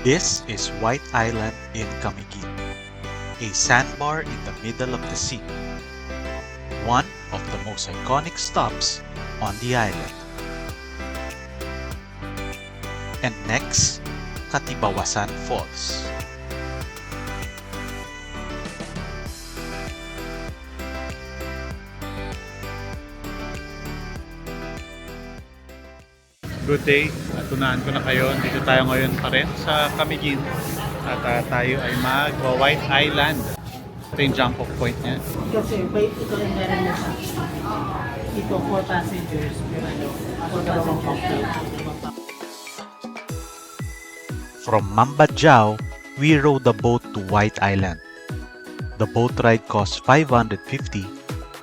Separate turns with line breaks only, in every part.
This is White Island in Camiguin, a sandbar in the middle of the sea, one of the most iconic stops on the island. And next, Katibawasan Falls.
Good day, tunaan ko na kayo. Dito tayo ngayon pa rin sa Camiguin. At tayo ay mag-White Island. Ito yung jump off point niya.
Kasi wait, ito rin meron na siya. Ito 4 passengers. Pero ano, 4 passengers.
From Mambadjao, we rode the boat to White Island. The boat ride costs 550,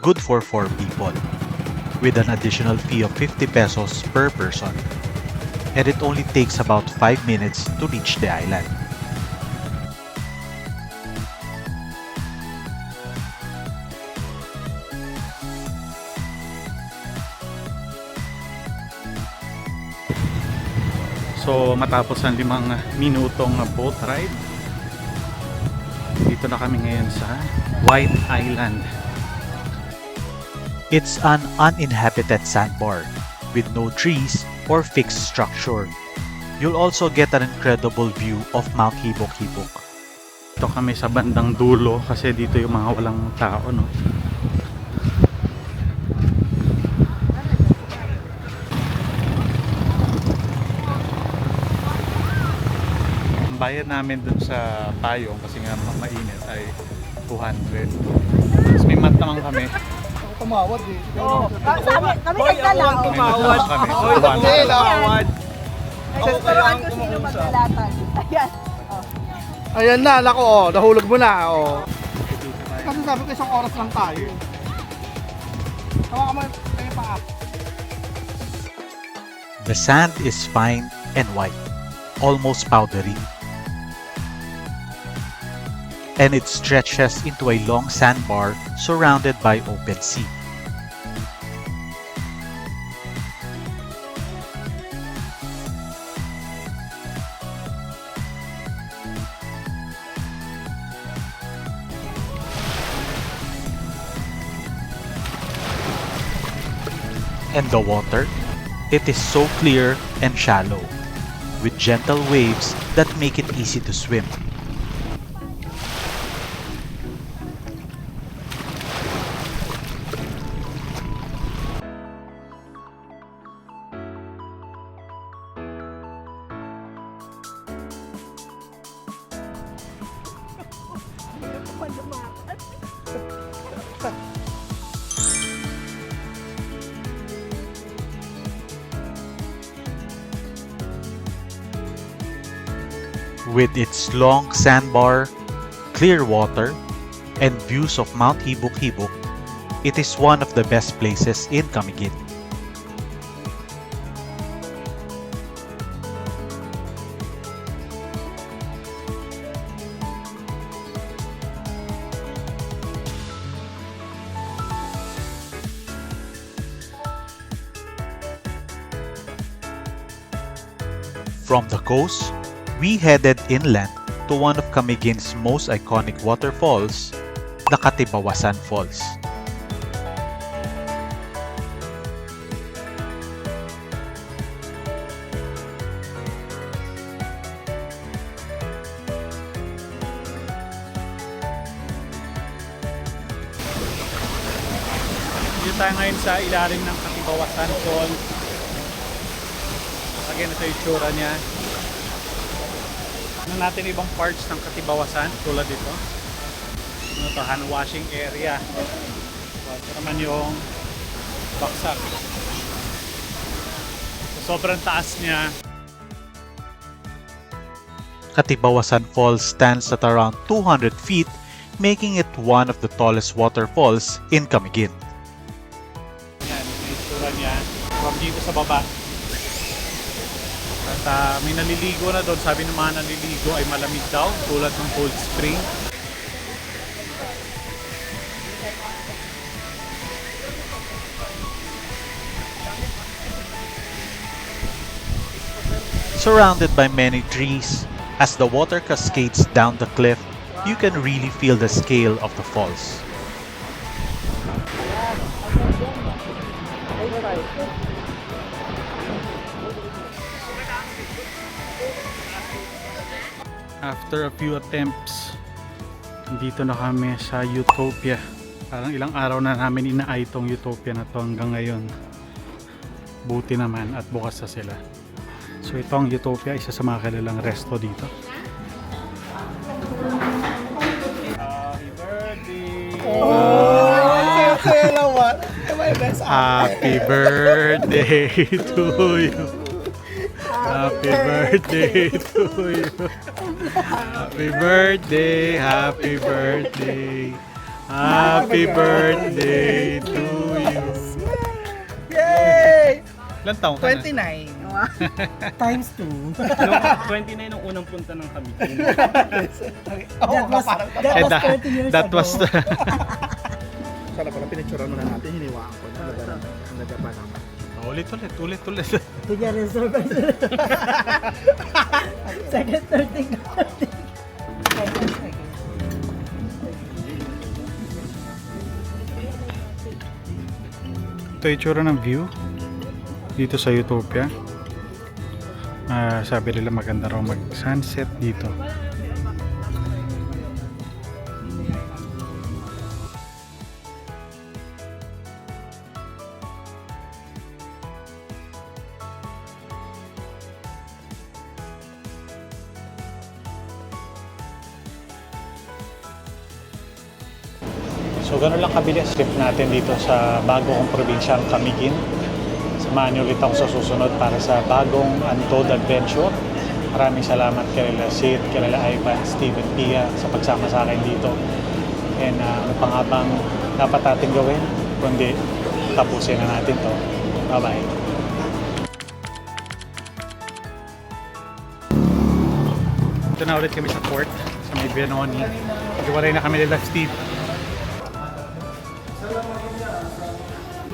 good for 4 people, with an additional fee of 50 pesos per person. And it only takes about 5 minutes to reach the island.
So matapos ang 5 minutong boat ride, dito na kami ngayon sa White Island.
It's an uninhabited sandbar with no trees or fixed structure. You'll also get an incredible view of Mount Hibok-Hibok.
Ito kami sa bandang dulo kasi dito yung mga walang tao, no? Ang bayad namin dun sa payong kasi nga mainit ay 200. Tapos may mat naman kami.
Tumawad eh.
Oo. Kami nagdala.
Tumawad.
Kami,
Hoy,
200.
hindi, tumawad.
Turuan ko sino maglalatan. Ayan.
Ayan na, nako, oh, nahulog mo na, oh. Kasi sabi ko isang oras lang tayo. Tawa ka mo yung pa-up.
The sand is fine and white, almost powdery. And it stretches into a long sandbar surrounded by open sea. And the water, it is so clear and shallow, with gentle waves that make it easy to swim. With its long sandbar, clear water, and views of Mount Hibok-Hibok, it is one of the best places in Camiguin. From the coast, we headed inland to one of Camiguin's most iconic waterfalls, the Katibawasan Falls.
Dito tayo ngayon sa ilalim ng Katibawasan Falls. Again, ito yung tsura niya. Ano natin ibang parts ng Katibawasan tulad dito. Ano to, hand washing area. So, ito naman yung baksak. So, sobrang taas niya.
Katibawasan Falls stands at around 200 feet, making it one of the tallest waterfalls in Camiguin.
Yan, yung tsura niya. From dito sa baba. At may naliligo na doon. Sabi ng mga naliligo ay malamig daw, tulad ng cold spring.
Surrounded by many trees, As the water cascades down the cliff, you can really feel the scale of the falls.
After a few attempts, dito na kami sa Utopia. Parang ilang araw na namin inaay tong Utopia na to hanggang ngayon. Buti naman at bukas na sila. So itong Utopia, isa sa mga kilalang resto dito. Happy birthday! Happy birthday to you! Happy birthday to you! Happy birthday! Happy birthday! Happy birthday to you!
Yay!
Ilan taong ka na?
29.
Times 2.
29 nung unang punta ng kami.
That was
Sana pala pinicturean muna natin, hiniwaan ko na. Nagaba naman.
ulit.
Bigyan reserve. Second, third, thing.
Ito yung itsura ng view dito sa Utopia. Sabi nila maganda raw mag sunset dito. So gano'n lang kabilis trip natin dito sa bagong probinsyang Camiguin. Samahan niyo ulit ako sa susunod para sa bagong Untold Adventure. Maraming salamat kay Sid, kay Ivan, Steve and Pia sa pagsama sa akin dito. And ano pa nga bang dapat natin gawin? Kundi tapusin na natin to. Bye-bye. Ito na ulit kami sa port, sa may Benoni. Iwalay na kami nila Steve.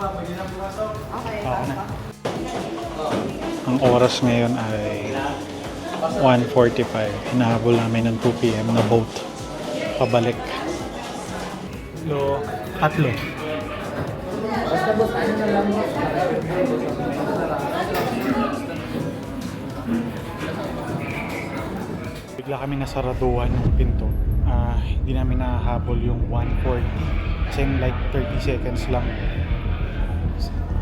Okay na. Ang oras ngayon ay 1:45. Hinahabol namin ng 2 PM na boat pabalik. Tatlo. Bigla kami nasaraduhan ng pinto. Hindi namin nahahabol yung 1:40 kasi like 30 seconds lang.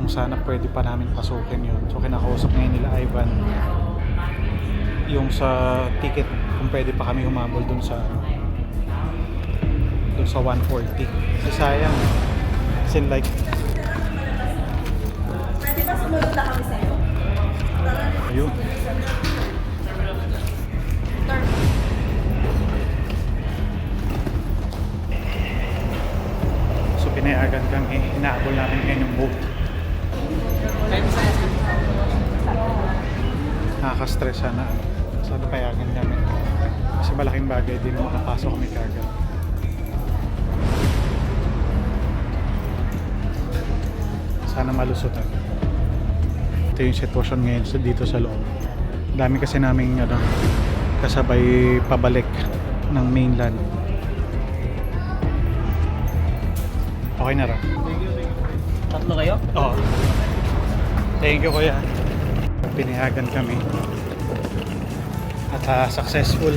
Kung sana pwede pa namin pasukin yun. So kinakausap ngayon nila Ivan yung sa ticket kung pwede pa kami humabol dun sa 140. Kasi sayang. Kasi like
Pwede ba sumunod na kami sa'yo?
ayun. So pinayagan kami. Hinahabol namin ngayon yung boat. Nakaka-stress sana. Sana payagan kami. Kasi malaking bagay din na makapasok kami kagad. Sana malusutan. Ito yung sitwasyon ngayon dito sa loob. Dami kasi naming kasabay pabalik ng mainland. Okay na ra.
Tatlo kayo?
Oo. Thank you kuya. Pinayagan kami. At successful.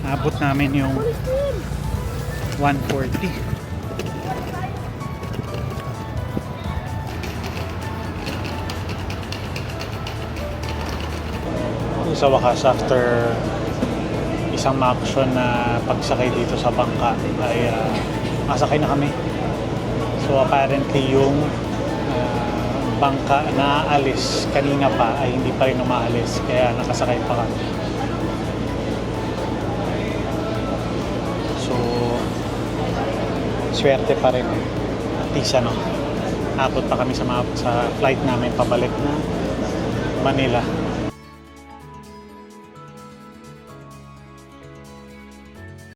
Naabot namin yung 140. Sa wakas, after isang ma-action na pagsakay dito sa bangka ay masakay na kami. So apparently yung bangka na aalis kanina pa ay hindi pa rin umaalis kaya nakasakay pa kami. So swerte pa rin. At least abot pa kami sa flight namin pabalik na Manila.